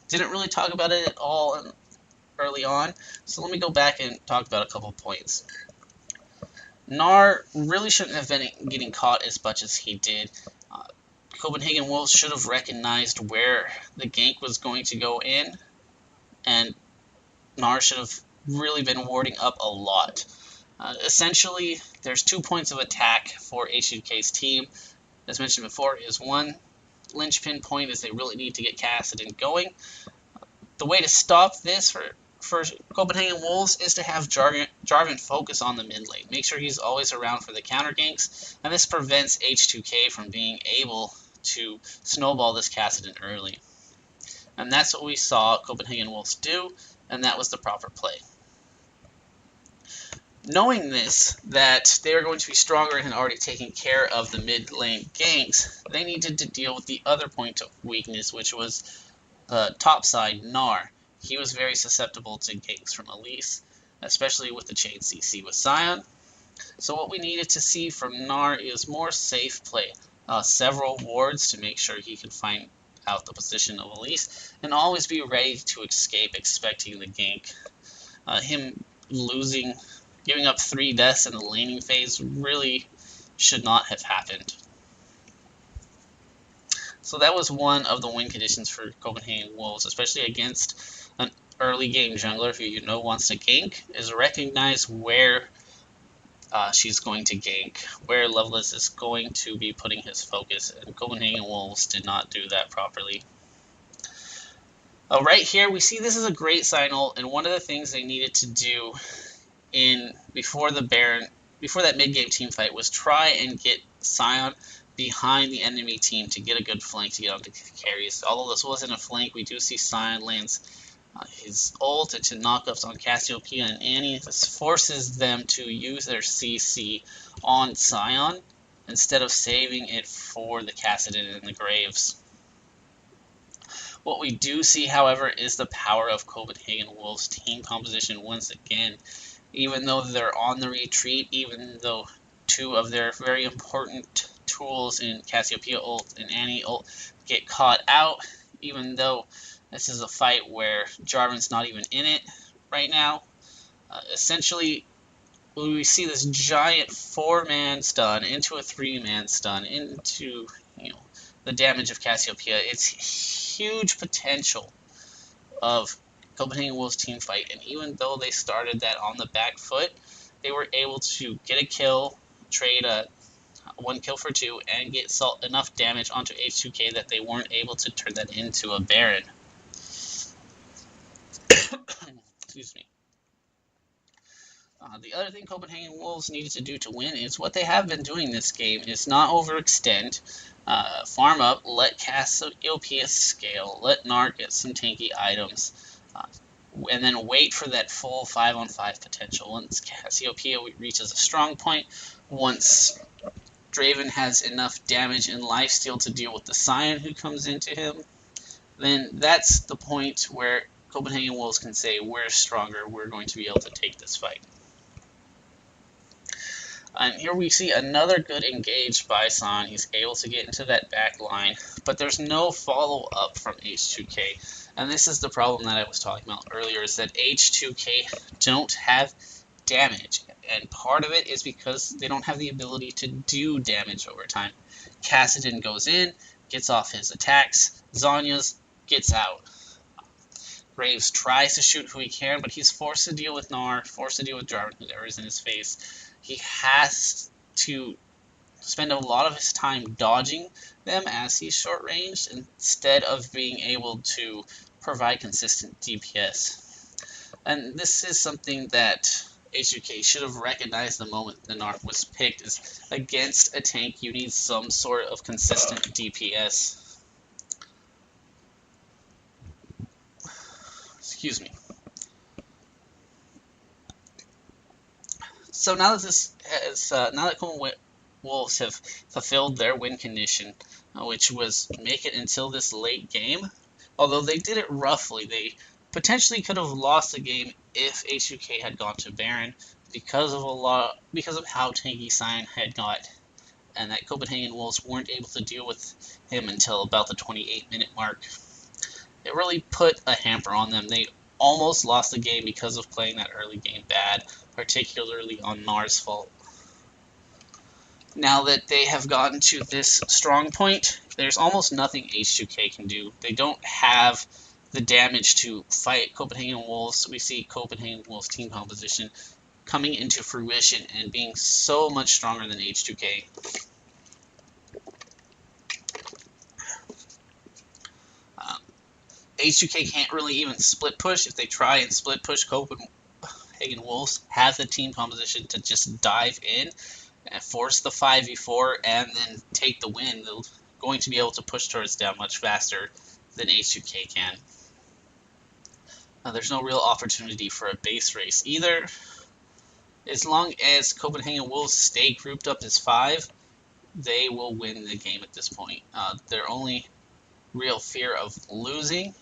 Didn't really talk about it at all early on, so let me go back and talk about a couple points. Gnar really shouldn't have been getting caught as much as he did. Copenhagen Wolves should have recognized where the gank was going to go in, and Gnar should have really been warding up a lot. Essentially, there's 2 points of attack for H2K's team. As mentioned before, is one linchpin point is they really need to get Kassadin going. The way to stop this for Copenhagen Wolves is to have Jarvan focus on the mid lane. Make sure he's always around for the counter ganks, and this prevents H2K from being able to snowball this Kassadin early. And that's what we saw Copenhagen Wolves do, and that was the proper play. Knowing this, that they were going to be stronger and already taking care of the mid lane ganks, they needed to deal with the other point of weakness, which was top side Gnar. He was very susceptible to ganks from Elise, especially with the chain CC with Sion. So what we needed to see from Gnar is more safe play. Several wards to make sure he could find out the position of Elise, and always be ready to escape expecting the gank. Him giving up 3 deaths in the laning phase really should not have happened. So that was one of the win conditions for Copenhagen Wolves, especially against an early game jungler who you know wants to gank, is recognize where she's going to gank, where Leveless is going to be putting his focus, and Copenhagen Wolves did not do that properly. Right here we see this is a great sign ult, and one of the things they needed to do before that mid-game team fight was try and get Sion behind the enemy team to get a good flank to get onto carries. Although this wasn't a flank, we do see Sion lands his ult into knockups on Cassiopeia and Annie. This forces them to use their CC on Sion instead of saving it for the Kassadin and the Graves. What we do see, however, is the power of Copenhagen Wolves' team composition once again. Even though they're on the retreat, even though 2 of their very important tools in Cassiopeia ult and Annie ult get caught out, even though this is a fight where Jarvan's not even in it right now, essentially we see this giant 4-man stun into a 3-man stun into the damage of Cassiopeia. It's huge potential of Copenhagen Wolves team fight, and even though they started that on the back foot, they were able to get a kill, trade 1 kill for 2, and get enough damage onto H2K that they weren't able to turn that into a Baron. Excuse me. The other thing Copenhagen Wolves needed to do to win is what they have been doing this game, is not overextend, farm up, let Cassiopeia scale, let Gnar get some tanky items, and then wait for that full 5-on-5 potential. Once Cassiopeia reaches a strong point, once Draven has enough damage and lifesteal to deal with the Sion who comes into him, then that's the point where Copenhagen Wolves can say, we're stronger, we're going to be able to take this fight. And here we see another good engage by Sion. He's able to get into that back line, but there's no follow-up from H2K. And this is the problem that I was talking about earlier, is that H2K don't have damage. And part of it is because they don't have the ability to do damage over time. Kassadin goes in, gets off his attacks, Zhonya's gets out. Graves tries to shoot who he can, but he's forced to deal with Gnar, forced to deal with Jarvan, whoever is in his face. He has to spend a lot of his time dodging them as he's short-ranged instead of being able to provide consistent DPS. And this is something that H2K should have recognized the moment the Gnar was picked is against a tank, you need some sort of consistent DPS. Excuse me. So now that Copenhagen Wolves have fulfilled their win condition, which was make it until this late game, although they did it roughly, they potentially could have lost the game if H2K had gone to Baron because of how tanky Sion had got, and that Copenhagen Wolves weren't able to deal with him until about the 28-minute mark. It really put a hamper on them. They almost lost the game because of playing that early game bad, particularly on Gnar's fault. Now that they have gotten to this strong point, there's almost nothing H2K can do. They don't have the damage to fight Copenhagen Wolves. We see Copenhagen Wolves team composition coming into fruition and being so much stronger than H2K. H2K can't really even split push. If they try and split push, Copenhagen Wolves have the team composition to just dive in and force the 5v4 and then take the win. They're going to be able to push turrets down much faster than H2K can. There's no real opportunity for a base race either. As long as Copenhagen Wolves stay grouped up as 5, they will win the game at this point. Their only real fear of losing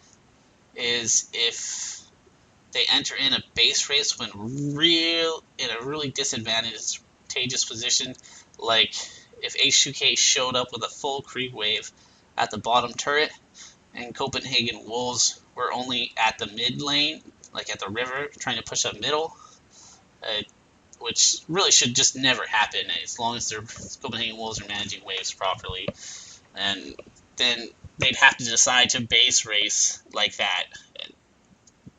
is if they enter in a base race when in a really disadvantageous position, like if H2K showed up with a full creep wave at the bottom turret and Copenhagen Wolves were only at the mid lane, like at the river, trying to push up middle, which really should just never happen as long as Copenhagen Wolves are managing waves properly. And then they'd have to decide to base race like that.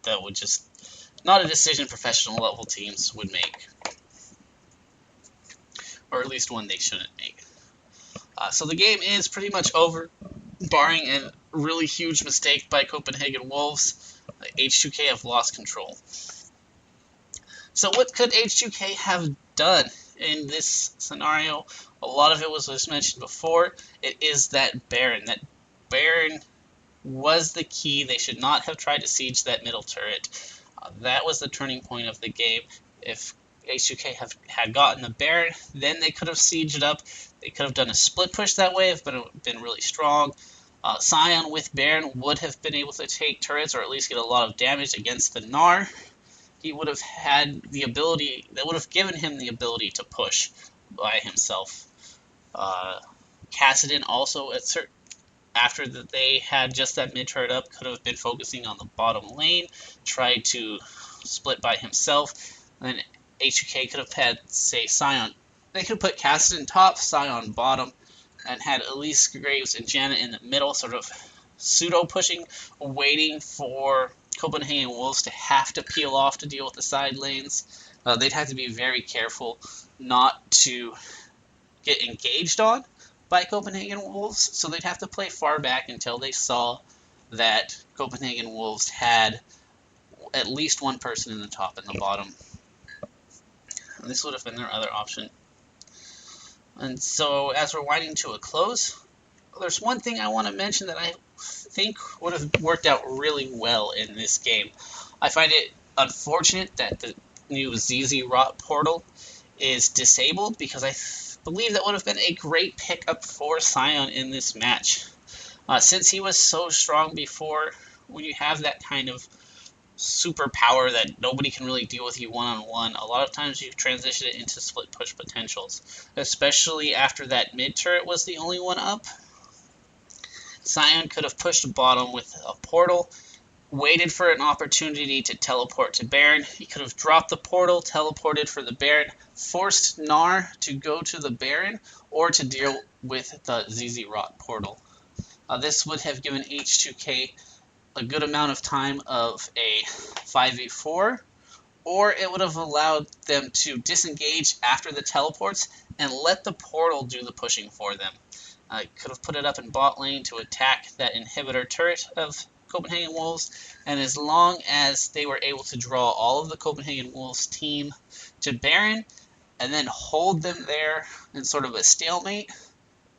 That would just not a decision professional level teams would make, or at least one they shouldn't make. So the game is pretty much over, barring a really huge mistake by Copenhagen Wolves. H2K have lost control. So what could H2K have done in this scenario? A lot of it was as mentioned before. It is that Baron. That Baron was the key. They should not have tried to siege that middle turret. That was the turning point of the game. If H2K had gotten the Baron, then they could have sieged up. They could have done a split push that way, but it would have been really strong. Sion with Baron would have been able to take turrets or at least get a lot of damage against the Gnar. He would have had the ability, that would have given him the ability to push by himself. Kassadin also, after they had just that mid turret up, could have been focusing on the bottom lane, tried to split by himself. Then H2K could have had, say, Sion. They could have put Kassadin top, Sion bottom, and had Elise, Graves, and Janet in the middle, sort of pseudo-pushing, waiting for Copenhagen Wolves to have to peel off to deal with the side lanes. They'd have to be very careful not to get engaged on by Copenhagen Wolves, so they'd have to play far back until they saw that Copenhagen Wolves had at least one person in the top and the bottom. And this would have been their other option. And so, as we're winding to a close, there's one thing I want to mention that I think would have worked out really well in this game. I find it unfortunate that the new ZZ Rot portal is disabled, because I believe that would have been a great pickup for Sion in this match. Since he was so strong before, when you have that kind of superpower that nobody can really deal with you one-on-one, a lot of times you transition it into split push potentials, especially after that mid turret was the only one up. Sion could have pushed bottom with a portal, waited for an opportunity to teleport to Baron. He could have dropped the portal, teleported for the Baron, forced Gnar to go to the Baron, or to deal with the ZZ Rot portal. This would have given H2K a good amount of time of a 5v4, or it would have allowed them to disengage after the teleports and let the portal do the pushing for them. Could have put it up in bot lane to attack that inhibitor turret of Copenhagen Wolves, and as long as they were able to draw all of the Copenhagen Wolves team to Baron, and then hold them there in sort of a stalemate,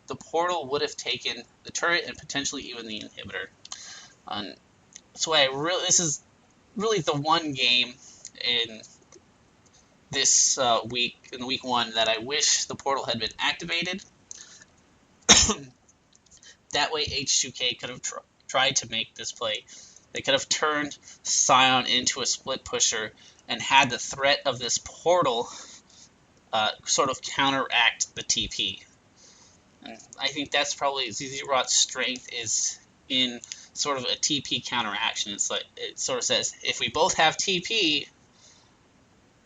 the portal would have taken the turret and potentially even the inhibitor. So this is really the one game in this week, in week 1, that I wish the portal had been activated. That way H2K could have tried to make this play. They could have turned Sion into a split pusher and had the threat of this portal sort of counteract the TP. And I think that's probably ZZRot's strength, is in sort of a TP counteraction. It's like, it sort of says, if we both have TP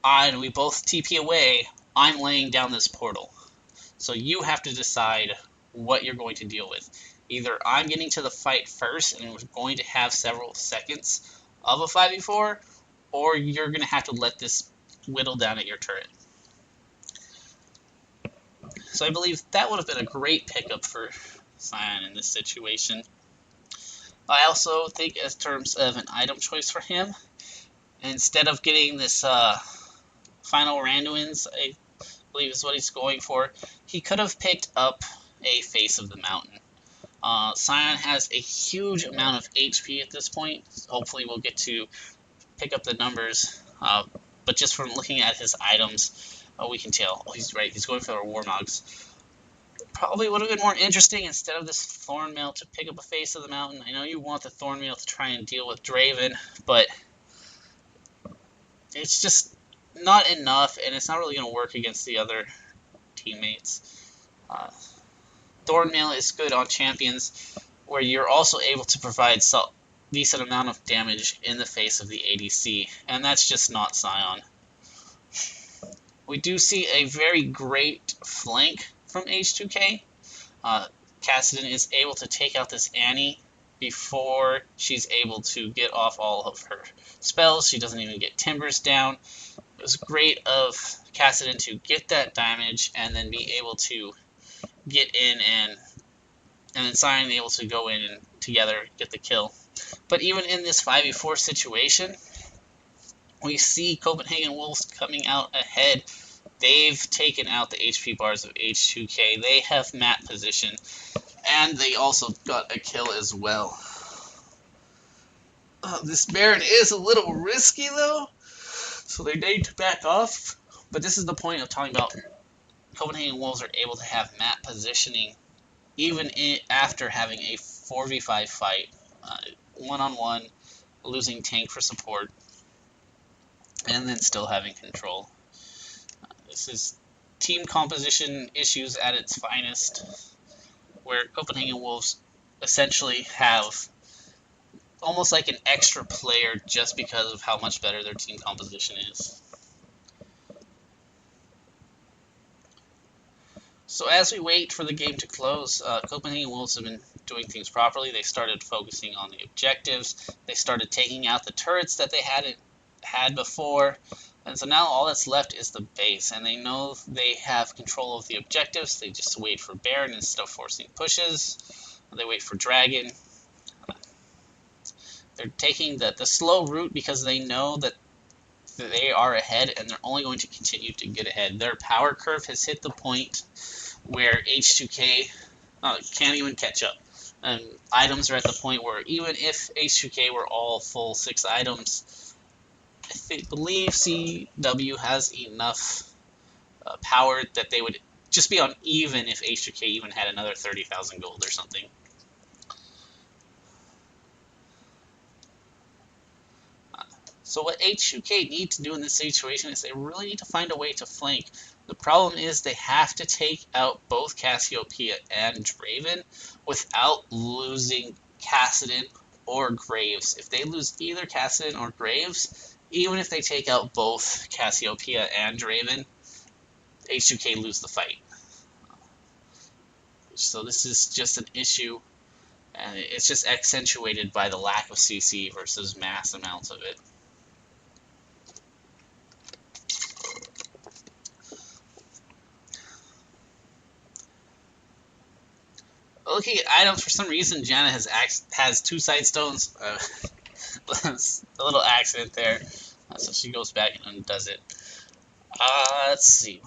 and we both TP away, I'm laying down this portal. So you have to decide what you're going to deal with. Either I'm getting to the fight first and we're going to have several seconds of a 5v4, or you're going to have to let this whittle down at your turret. So I believe that would have been a great pickup for Sion in this situation. I also think, as terms of an item choice for him, instead of getting this final Randuin's, I believe is what he's going for, he could have picked up a Face of the Mountain. Sion has a huge amount of HP at this point. Hopefully we'll get to pick up the numbers, but just from looking at his items, we can tell. Oh, he's right, he's going for the Warmogs. Probably would have been more interesting, instead of this Thornmail, to pick up a Face of the Mountain. I know you want the Thornmail to try and deal with Draven, but it's just not enough, and it's not really going to work against the other teammates. Thornmail is good on champions where you're also able to provide decent amount of damage in the face of the ADC, and that's just not Sion. We do see a very great flank from H2K. Kassadin is able to take out this Annie before she's able to get off all of her spells. She doesn't even get Timbers down. It was great of Kassadin to get that damage and then be able to get in, and then Sion able to go in and together get the kill. But even in this 5v4 situation, we see Copenhagen Wolves coming out ahead. They've taken out the HP bars of H2K. They have map position, and they also got a kill as well. This Baron is a little risky though, so they need to back off. But this is the point of talking about Copenhagen Wolves are able to have map positioning even after having a 4v5 fight, one-on-one, losing tank for support, and then still having control. This is team composition issues at its finest, where Copenhagen Wolves essentially have almost like an extra player just because of how much better their team composition is. So as we wait for the game to close, Copenhagen Wolves have been doing things properly. They started focusing on the objectives. They started taking out the turrets that they hadn't had before. And so now all that's left is the base. And they know they have control of the objectives. They just wait for Baron instead of forcing pushes. They wait for Dragon. They're taking the slow route because they know that they are ahead, and they're only going to continue to get ahead. Their power curve has hit the point where H2K can't even catch up. And items are at the point where even if H2K were all full 6 items, I believe CW has enough power that they would just be on even if H2K even had another 30,000 gold or something. So what H2K need to do in this situation is they really need to find a way to flank. The problem is they have to take out both Cassiopeia and Draven without losing Kassadin or Graves. If they lose either Kassadin or Graves, even if they take out both Cassiopeia and Draven, H2K lose the fight. So this is just an issue, and it's just accentuated by the lack of CC versus mass amounts of it. looking at items, for some reason, Janna has 2 side stones. A little accident there. So she goes back and undoes it. Let's see.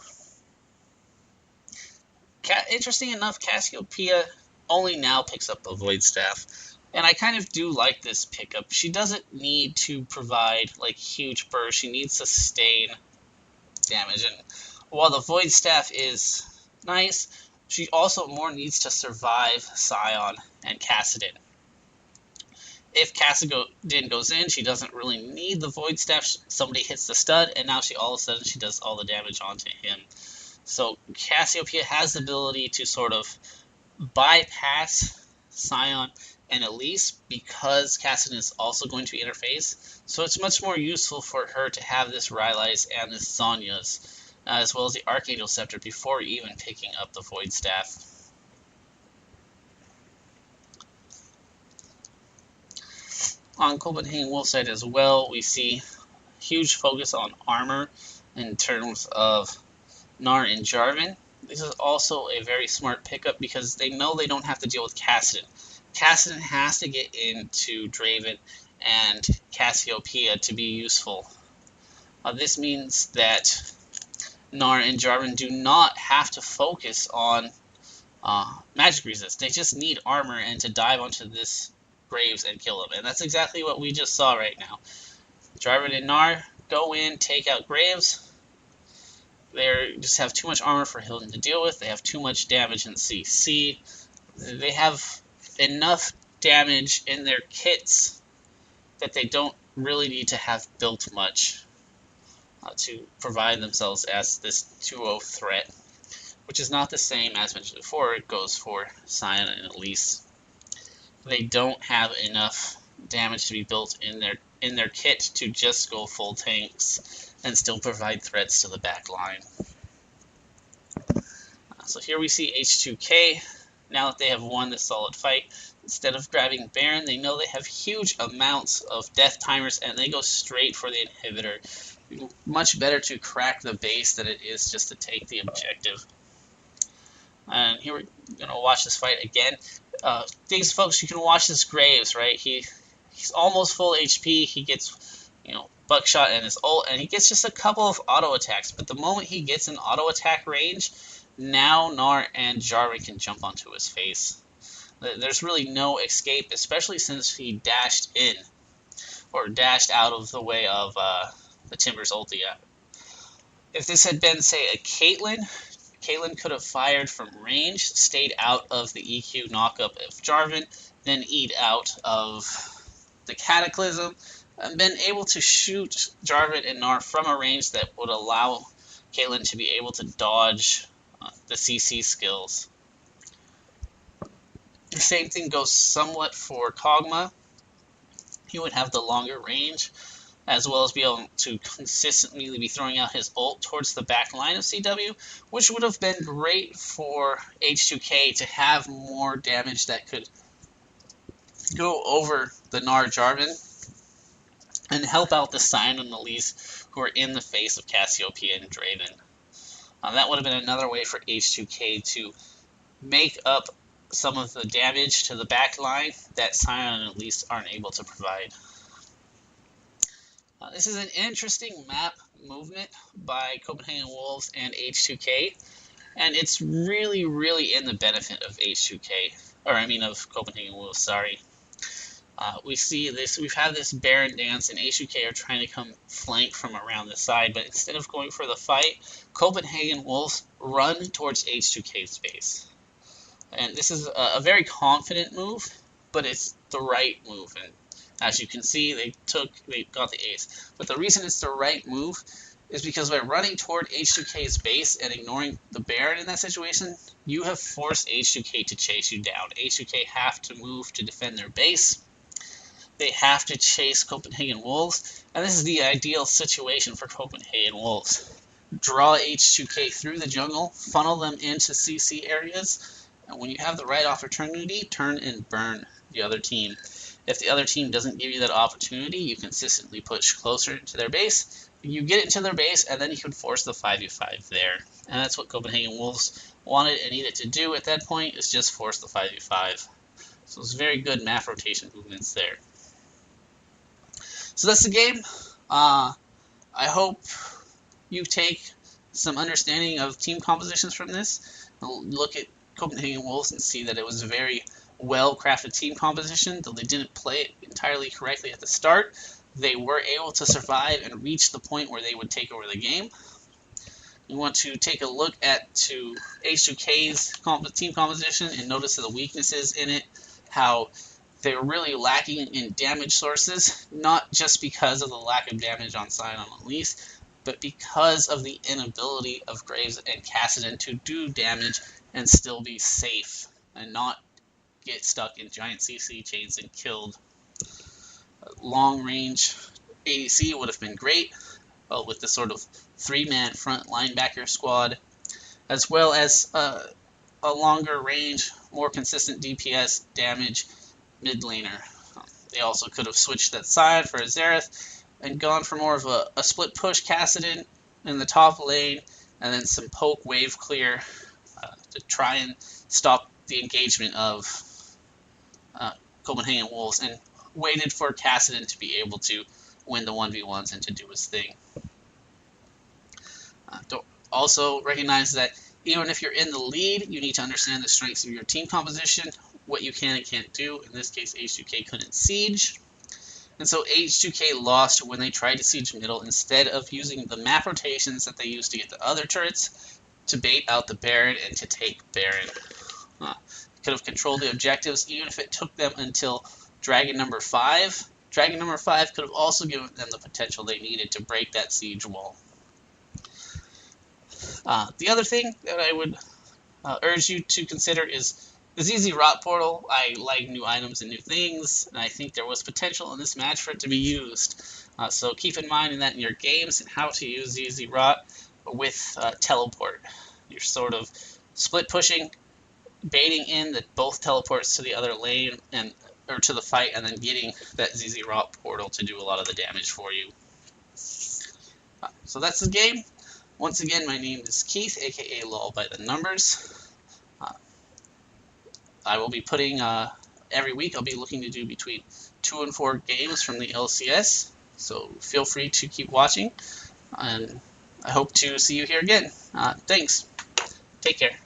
Interesting enough, Cassiopeia only now picks up the Void Staff. And I kind of do like this pickup. She doesn't need to provide like huge burst. She needs sustain damage. And while the Void Staff is nice, she also more needs to survive Scion and Kassadin. If Kassadin goes in, she doesn't really need the Void Staff. Somebody hits the stud, and now all of a sudden she does all the damage onto him. So Cassiopeia has the ability to sort of bypass Scion and Elise because Kassadin is also going to interface. So it's much more useful for her to have this Rylai's and this Zhonya's, as well as the Archangel Scepter, before even picking up the Void Staff. On Copenhagen Wolf side as well, we see huge focus on armor in terms of Gnar and Jarvan. This is also a very smart pickup because they know they don't have to deal with Kassadin. Kassadin has to get into Draven and Cassiopeia to be useful. This means that Gnar and Jarvan do not have to focus on magic resist. They just need armor and to dive onto this Graves and kill them. And that's exactly what we just saw right now. Jarvan and Gnar go in, take out Graves. They just have too much armor for Hilton to deal with. They have too much damage in CC. They have enough damage in their kits that they don't really need to have built much to provide themselves as this 2-0 threat, which is not the same as mentioned before. It goes for Scion and Elise. They don't have enough damage to be built in their kit to just go full tanks and still provide threats to the back line. So here we see H2K. Now that they have won this solid fight, instead of grabbing Baron, they know they have huge amounts of death timers, and they go straight for the inhibitor. Much better to crack the base than it is just to take the objective. And here we're going to watch this fight again. Things, folks, you can watch this Graves, right? He's almost full HP. He gets, buckshot and his ult, and he gets just a couple of auto attacks. But the moment he gets in auto attack range, now Gnar and Jarvan can jump onto his face. There's really no escape, especially since he dashed in, or dashed out of the way of the Timber's ulti. If this had been, say, a Caitlyn could have fired from range, stayed out of the EQ knockup of Jarvan, then E'd out of the Cataclysm, and been able to shoot Jarvan and Gnar from a range that would allow Caitlyn to be able to dodge the CC skills. The same thing goes somewhat for Kog'Maw. He would have the longer range, as well as be able to consistently be throwing out his ult towards the back line of CW, which would have been great for H2K to have more damage that could go over the Gnar Jarvan and help out the Scion and Elise who are in the face of Cassiopeia and Draven. That would have been another way for H2K to make up some of the damage to the back line that Scion and Elise aren't able to provide. This is an interesting map movement by Copenhagen Wolves and H2K, and it's really, really in the benefit of of Copenhagen Wolves, sorry. We see this, we've had this Baron dance, and H2K are trying to come flank from around the side, but instead of going for the fight, Copenhagen Wolves run towards H2K's base. And this is a very confident move, but it's the right move. And as you can see, they got the ace. But the reason it's the right move is because by running toward H2K's base and ignoring the Baron in that situation, you have forced H2K to chase you down. H2K have to move to defend their base. They have to chase Copenhagen Wolves, and this is the ideal situation for Copenhagen Wolves. Draw H2K through the jungle, funnel them into CC areas, and when you have the right opportunity, turn and burn the other team. If the other team doesn't give you that opportunity, you consistently push closer to their base, you get into their base, and then you can force the 5v5 there. And that's what Copenhagen Wolves wanted and needed to do at that point, is just force the 5v5. So it's very good map rotation movements there. So that's the game. I hope you take some understanding of team compositions from this. Look at Copenhagen Wolves and see that it was a very well-crafted team composition, though they didn't play it entirely correctly at the start. They were able to survive and reach the point where they would take over the game. You want to take a look at H2K's team composition and notice the weaknesses in it, how they're really lacking in damage sources, not just because of the lack of damage on side on Elise, but because of the inability of Graves and Kassadin to do damage and still be safe and not get stuck in giant CC chains and killed. Long range ADC would have been great, with the sort of 3-man front linebacker squad, as well as a longer range, more consistent DPS damage mid laner. They also could have switched that side for a Xerath and gone for more of a split push Kassadin in the top lane, and then some poke wave clear to try and stop the engagement of Copenhagen Wolves, and waited for Kassadin to be able to win the 1v1s and to do his thing. Also recognize that even if you're in the lead, you need to understand the strengths of your team composition, what you can and can't do. In this case, H2K couldn't siege. And so H2K lost when they tried to siege middle instead of using the map rotations that they used to get the other turrets to bait out the Baron and to take Baron. Could have controlled the objectives even if it took them until Dragon number 5. Dragon number 5 could have also given them the potential they needed to break that siege wall. The other thing that I would urge you to consider is the ZZ Rot portal. I like new items and new things, and I think there was potential in this match for it to be used. So keep in mind that in your games and how to use ZZ Rot with teleport. You're sort of split pushing, baiting in that both teleports to the other lane or to the fight, and then getting that ZZ Rot portal to do a lot of the damage for you. So that's the game. Once again, my name is Keith, aka LoLByTheNumbers. I will be putting, every week I'll be looking to do between 2 and 4 games from the LCS, so feel free to keep watching, and I hope to see you here again. Thanks. Take care.